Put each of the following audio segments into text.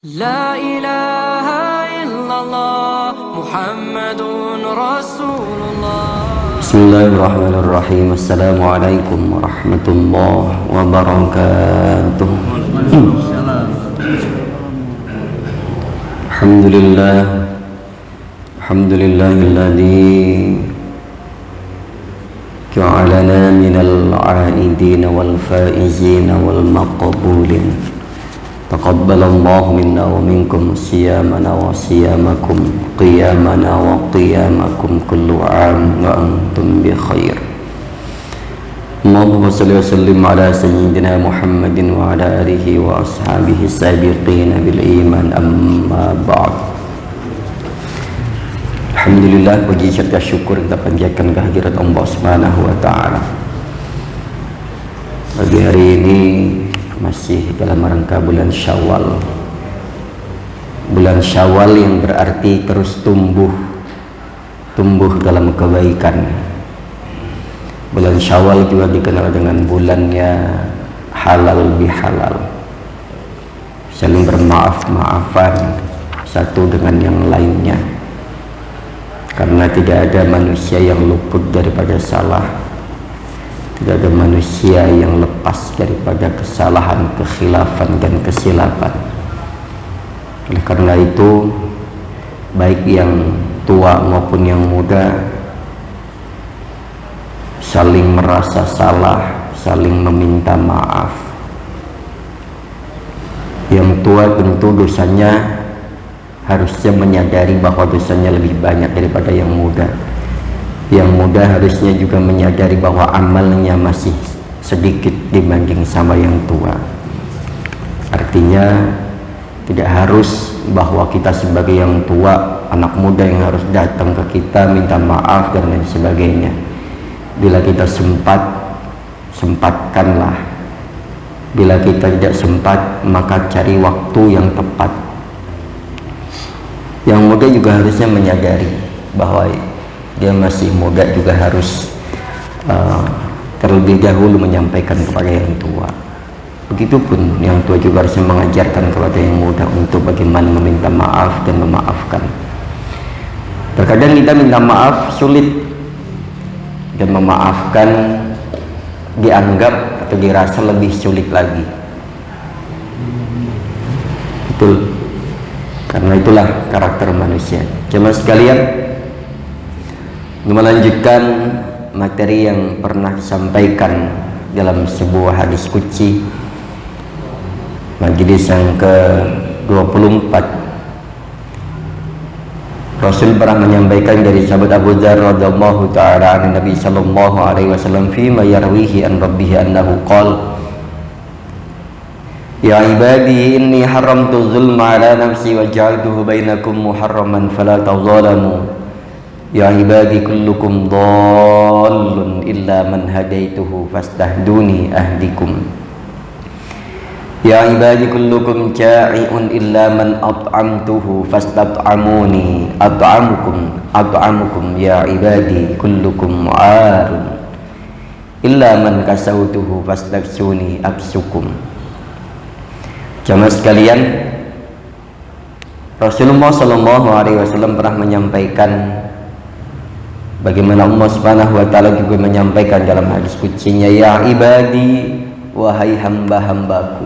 La ilaha illallah Muhammadun Rasulullah. Bismillahirrahmanirrahim. Assalamualaikum warahmatullahi wabarakatuh. Alhamdulillahilladzi ja'alana minal 'aidin wal faizin wal maqbulin. Taqabbalallahu minna wa minkum siyamana wa siyamakum, qiyamana wa qiyamakum, kullu 'am wa antum bi khair. Allahumma shalli wa sallim ala sayyidina Muhammadin wa ala alihi wa ashabihi sabiqina bil iman, amma ba'd. Alhamdulillah, puji serta syukur kita panjatkan kehadirat Allah Subhanahu wa taala. Pagi hari ini masih dalam rangka bulan Syawal. Bulan Syawal yang berarti terus tumbuh dalam kebaikan. Bulan Syawal juga dikenal dengan bulannya halal bihalal, saling bermaaf-maafan satu dengan yang lainnya, karena tidak ada manusia yang luput daripada salah. Tidak ada manusia yang lepas daripada kesalahan, kekhilafan, dan kesilapan. Oleh karena itu, baik yang tua maupun yang muda saling merasa salah, saling meminta maaf. Yang tua tentu dosanya harusnya menyadari bahwa dosanya lebih banyak daripada yang muda. Yang muda harusnya juga menyadari bahwa amalnya masih sedikit dibanding sama yang tua. Artinya tidak harus bahwa kita sebagai yang tua, anak muda yang harus datang ke kita minta maaf dan lain sebagainya. Bila kita sempatkanlah. Bila kita tidak sempat, maka cari waktu yang tepat. Yang muda juga harusnya menyadari bahwa dia masih muda, juga harus terlebih dahulu menyampaikan kepada yang tua. Begitupun yang tua juga harus mengajarkan kepada yang muda untuk bagaimana meminta maaf dan memaafkan. Terkadang kita minta maaf sulit, dan memaafkan dianggap atau dirasa lebih sulit lagi. Betul, karena itulah karakter manusia. Jemaah sekalian, melanjutkan materi yang pernah disampaikan dalam sebuah hadis qudsi, majelis yang ke-24. Rasul pernah menyampaikan dari sahabat Abu Dzar radhiyallahu taala an Nabi sallallahu alaihi wasallam fi ma yarwihi an rabbih annahu qala, ya ibadi inni haramtu zulma ala nafsi wa ja'altuhu bainakum muharraman fala tadzalamu. Ya ibadi kullukum dhallun illa man hadaituhu fastahduni ahdikum. Ya ibadi kullukum ja'i'un illa man at'amtuhu fastat'amuni at'amukum. Ya ibadi kullukum 'arun illa man kasautuhu fastaksuni aksukum. Jamaah sekalian, Rasulullah sallallahu alaihi wasallam pernah menyampaikan bagaimana Allah Subhanahu wa taala juga menyampaikan dalam hadis qudsinya, ya ibadi, wahai hamba-hambaku,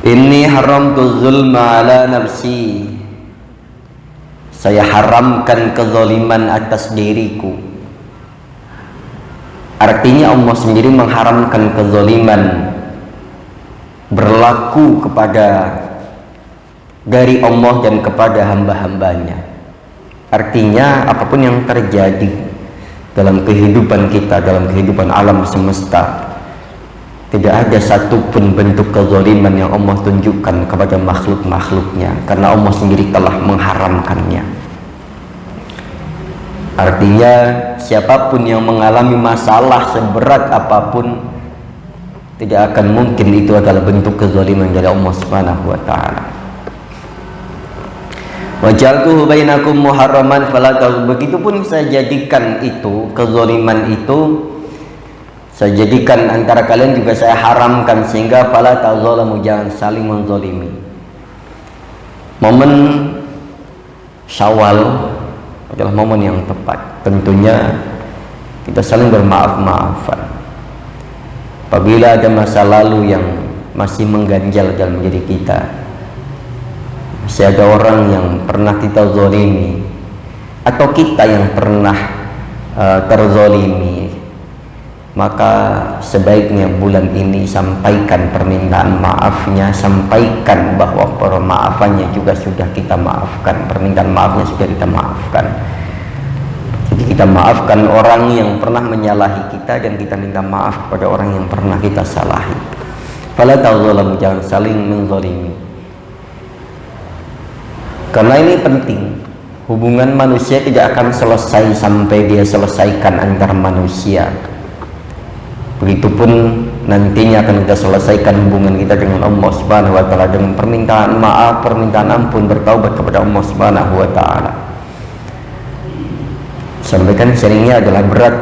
inni haramtu zulma ala nafsi, saya haramkan kezaliman atas diriku. Artinya Allah sendiri mengharamkan kezaliman berlaku kepada dari Allah dan kepada hamba-hambanya. Artinya apapun yang terjadi dalam kehidupan kita, dalam kehidupan alam semesta, tidak ada satupun bentuk kezaliman yang Allah tunjukkan kepada makhluk-makhluknya, karena Allah sendiri telah mengharamkannya. Artinya siapapun yang mengalami masalah seberat apapun, tidak akan mungkin itu adalah bentuk kezaliman dari Allah Subhanahu wa taala. Wajaltuhu bainakum muharraman fala tazalamu. Begitupun saya jadikan itu, kezaliman itu Saya jadikan antara kalian juga saya haramkan, sehingga fala tazalamu, jangan saling menzalimi. Momen Syawal adalah momen yang tepat. Tentunya kita saling bermaaf-maafan. Apabila ada masa lalu yang masih mengganjal dalam diri kita, masih ada orang yang pernah kita zalimi, atau kita yang pernah terzalimi, maka sebaiknya bulan ini sampaikan permintaan maafnya, sampaikan bahwa permaafannya juga sudah kita maafkan, permintaan maafnya sudah kita maafkan. Jadi kita maafkan orang yang pernah menyalahi kita, dan kita minta maaf kepada orang yang pernah kita salahi. Fala tazalamu, jangan saling menzalimi. Karena ini penting. Hubungan manusia tidak akan selesai sampai dia selesaikan antar manusia. Begitupun nantinya akan kita selesaikan hubungan kita dengan Allah Subhanahu wa taala dengan permintaan maaf, permintaan ampun, bertaubat kepada Allah Subhanahu wa taala. Sampaikan seringnya adalah berat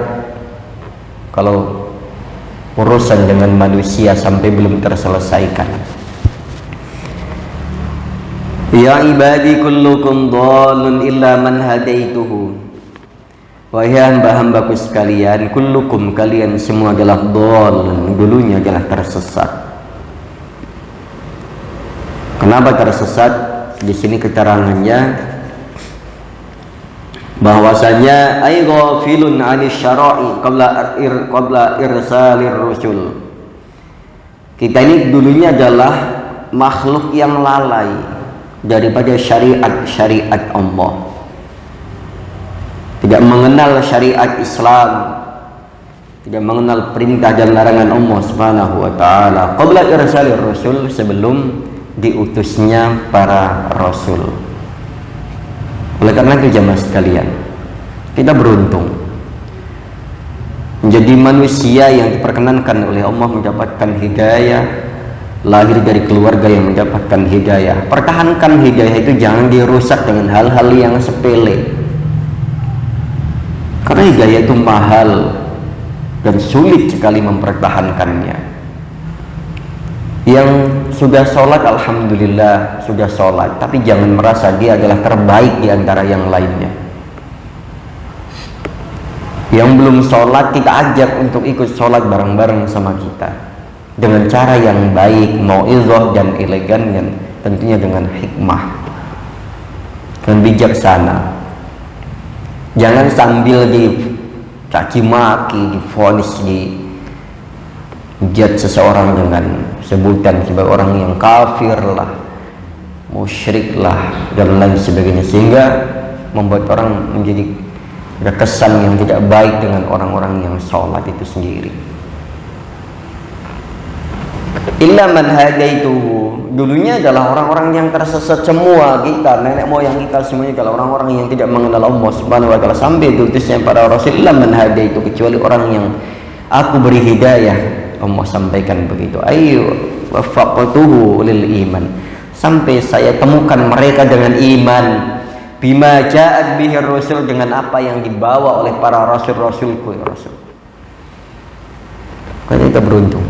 kalau urusan dengan manusia sampai belum terselesaikan. Ya ibadi kullukum dhalun illa man hadaituhu. Wahai hamba-hambaku sekalian, kullukum, kalian semua adalah dhalun, dulunya adalah tersesat. Kenapa tersesat? Di sini keterangannya bahwasanya ay ghafilun 'ani syara'i qabla irsalir rusul. Kita ini dulunya adalah makhluk yang lalai daripada syariat Allah, tidak mengenal syariat Islam, tidak mengenal perintah dan larangan Allah Subhanahu wa taala qabla irsalir rasul, sebelum diutusnya para rasul. Oleh karena itu jamaah sekalian, kita beruntung menjadi manusia yang diperkenankan oleh Allah mendapatkan hidayah, lahir dari keluarga yang mendapatkan hidayah. Pertahankan hidayah itu, jangan dirusak dengan hal-hal yang sepele, karena hidayah itu mahal dan sulit sekali mempertahankannya. Yang sudah sholat, alhamdulillah sudah sholat, tapi jangan merasa dia adalah terbaik di antara yang lainnya. Yang belum sholat kita ajak untuk ikut sholat bareng-bareng sama kita, dengan cara yang baik, mau'izah dan elegan, dan tentunya dengan hikmah dan bijaksana. Jangan sambil dicaci maki, divonis, dijat seseorang dengan sebutan sebagai orang yang kafir lah, musyrik lah, dan lain sebagainya, sehingga membuat orang menjadi ada kesan yang tidak baik dengan orang-orang yang sholat itu sendiri. Illa man hadaituhu, dulunya adalah orang-orang yang tersesat semua. Kita, nenek moyang kita semuanya adalah orang-orang yang tidak mengenal Allah Subhanahu wa taala sampai diutusnya para rasul. Illa man hadaitu, kecuali orang yang aku beri hidayah. Allah sampaikan begitu. Ayo wafaqtuhu lil iman, sampai saya temukan mereka dengan iman. Bima ja'at bihi rasul, dengan apa yang dibawa oleh para rasul-rasulku, ya rasul. Karena kita beruntung,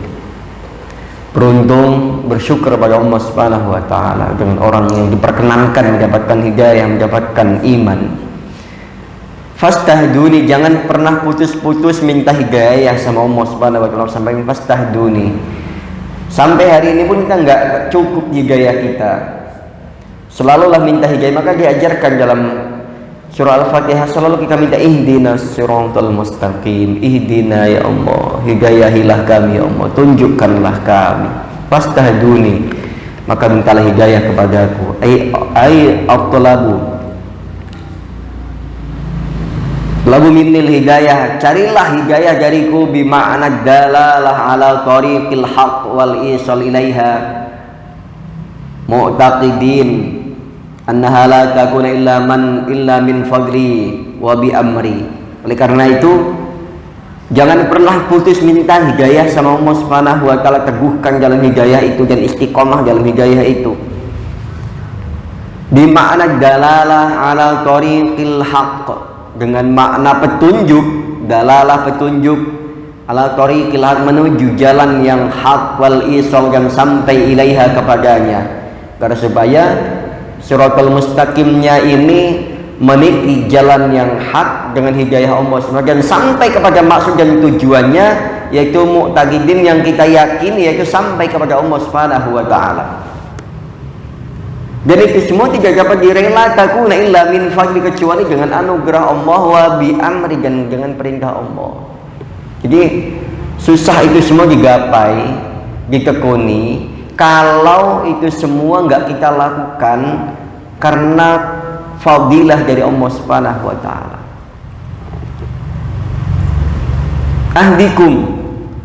bersyukur pada Allah Subhanahu wa taala dengan orang yang diperkenankan mendapatkan hidayah, mendapatkan iman. Fastahduni, jangan pernah putus-putus minta hidayah sama Allah Subhanahu wa taala, sampai fastahduni. Sampai hari ini pun kita nggak cukup hidayah kita, selalulah minta hidayah. Maka diajarkan dalam surah Al-Fatihah, selalu kita minta ihdinas siratal mustaqim, ihdina ya Allah, hidayahilah kami ya Allah, tunjukkanlah kami. Fastahduni, maka mintalah hidayah kepadaku. Ai aqlabu lagu minil hidayah, carilah hidayah dariku, bima'na dalalah ala tariqil haq wal isal ilaiha, mu'taqidin annaha la takuna illa min fadli wa bi amri. Oleh karena itu, jangan pernah putus minta hidayah sama Allah Subhanahu wa taala, teguhkan dalam hidayah itu dan istiqomah dalam hidayah itu. Bima'na dalalah ala tariqil haq, dengan makna petunjuk, dalalah petunjuk, ala tariqil haq, menuju jalan yang hak, wal isal, dan sampai ilaiha, kepadanya. Karena supaya siratal mustaqimnya ini meniti jalan yang hak dengan hidayah Allah SWT, dan sampai kepada maksud dan tujuannya, yaitu mu'taqidin, yang kita yakini, yaitu sampai kepada Allah Subhanahu wa ta'ala. Dan itu semua tidak dapat direla takuna illa min fadli, kecuali dengan anugerah Allah, wa bi amri, dan dengan perintah Allah. Jadi susah itu semua digapai, ditekuni, kalau itu semua nggak kita lakukan karena fadilah dari Allah Subhanahu wa ta'ala. Ahdikum,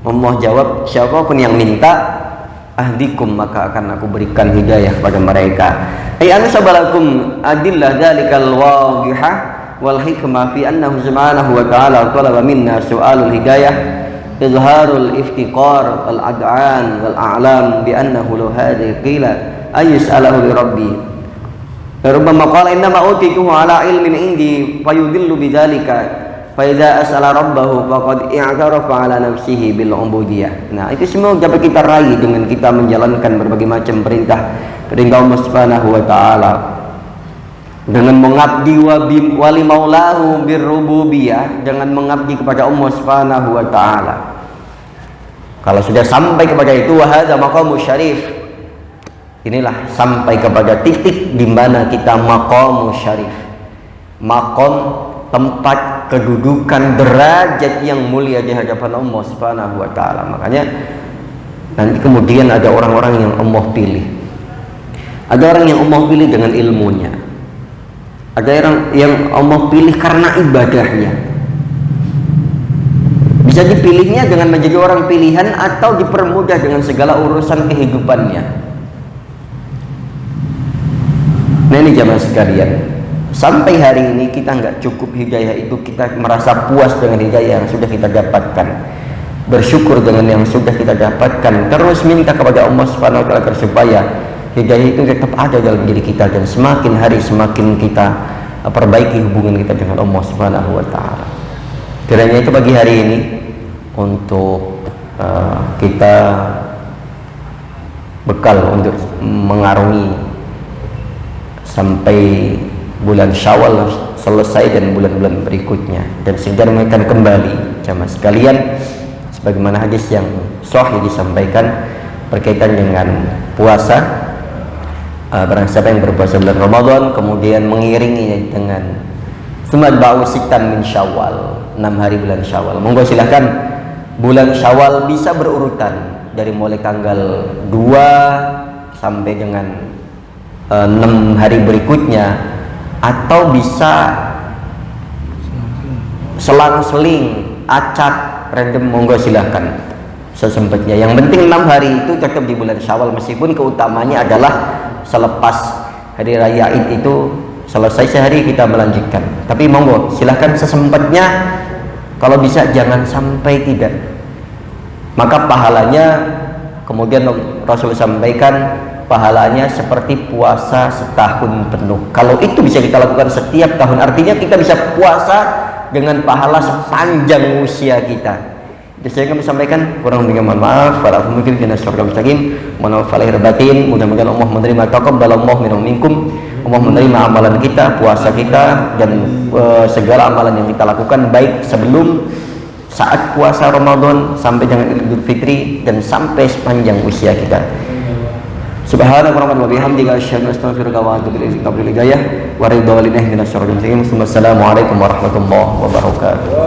Allah jawab, siapapun yang minta ahdikum, maka akan aku berikan hidayah kepada mereka. Ay ansabalakum adillah dzalikal wadihah wal hikmah fi annahu subhanahu wa ta'ala talaba minna su'alul hidayah izharul iftiqar al ad'an wal a'lam bi annahu law hadhihi qila ayus'alahu li rabbi rubbama qala inna ma utituhu ala ilmin indi fayudillu bidzalika fa idza as'ala rabbahu faqad i'tarafa ala nafsihi bil ubudiyah. Nah, itu semua dapat kita raih dengan kita menjalankan berbagai macam perintah Allah Subhanahu wa ta'ala, dengan mengabdi wali maulahu birrububiyah, dengan mengabdi kepada Allah Subhanahu wa ta'ala. Kalau sudah sampai kepada itu, wa hadza maqamu syarif, inilah sampai kepada titik di mana kita maqamu syarif, maqam, tempat kedudukan, derajat yang mulia di hadapan Allah Subhanahu wa ta'ala. Makanya nanti kemudian ada orang-orang yang Allah pilih, ada orang yang Allah pilih dengan ilmunya, ada orang yang Allah pilih karena ibadahnya. Bisa dipilihnya dengan menjadi orang pilihan, atau dipermudah dengan segala urusan kehidupannya. Nah, ini jamaah sekalian, sampai hari ini kita nggak cukup hidayah itu, kita merasa puas dengan hidayah yang sudah kita dapatkan, bersyukur dengan yang sudah kita dapatkan, terus minta kepada Allah Subhanahu wa ta'ala supaya hidayah itu tetap ada dalam diri kita, dan semakin hari semakin kita perbaiki hubungan kita dengan Allah Subhanahu wa ta'ala. Kiranya itu bagi hari ini untuk kita bekal untuk mengarungi sampai bulan Syawal selesai dan bulan-bulan berikutnya, dan segera akan kembali jamaah sekalian sebagaimana hadis yang sahih disampaikan berkaitan dengan puasa. Barang siapa yang berpuasa bulan Ramadan kemudian mengiringi dengan sumat ba'u sitan min Syawal, 6 hari bulan Syawal, monggo silahkan. Bulan Syawal bisa berurutan dari mulai tanggal 2 sampai dengan 6 hari berikutnya, atau bisa selang-seling, acak, random, monggo silahkan sesempatnya. Yang penting 6 hari itu tetap di bulan Syawal, meskipun keutamanya adalah selepas hari raya Id itu selesai sehari kita melanjutkan, tapi monggo silahkan sesempatnya. Kalau bisa jangan sampai tidak, maka pahalanya kemudian Rasul sampaikan pahalanya seperti puasa setahun penuh. Kalau itu bisa kita lakukan setiap tahun, artinya kita bisa puasa dengan pahala sepanjang usia kita. Jadi saya kami sampaikan, kurang lebih mohon maaf. Walaupun mungkin kita syukur mustaqim, mohon maaf lahir batin. Mudah-mudahan Allah menerima taqabbalallahu minkum, Allah menerima amalan kita, puasa kita, dan segala amalan yang kita lakukan, baik sebelum, saat puasa Ramadan, sampai dengan Idul Fitri, dan sampai sepanjang usia kita. Subhanaka wa bihamdika asyhadu an la ilaha illa anta astaghfiruka wa atubu ilaik. Wassalamualaikum warahmatullahi wabarakatuh.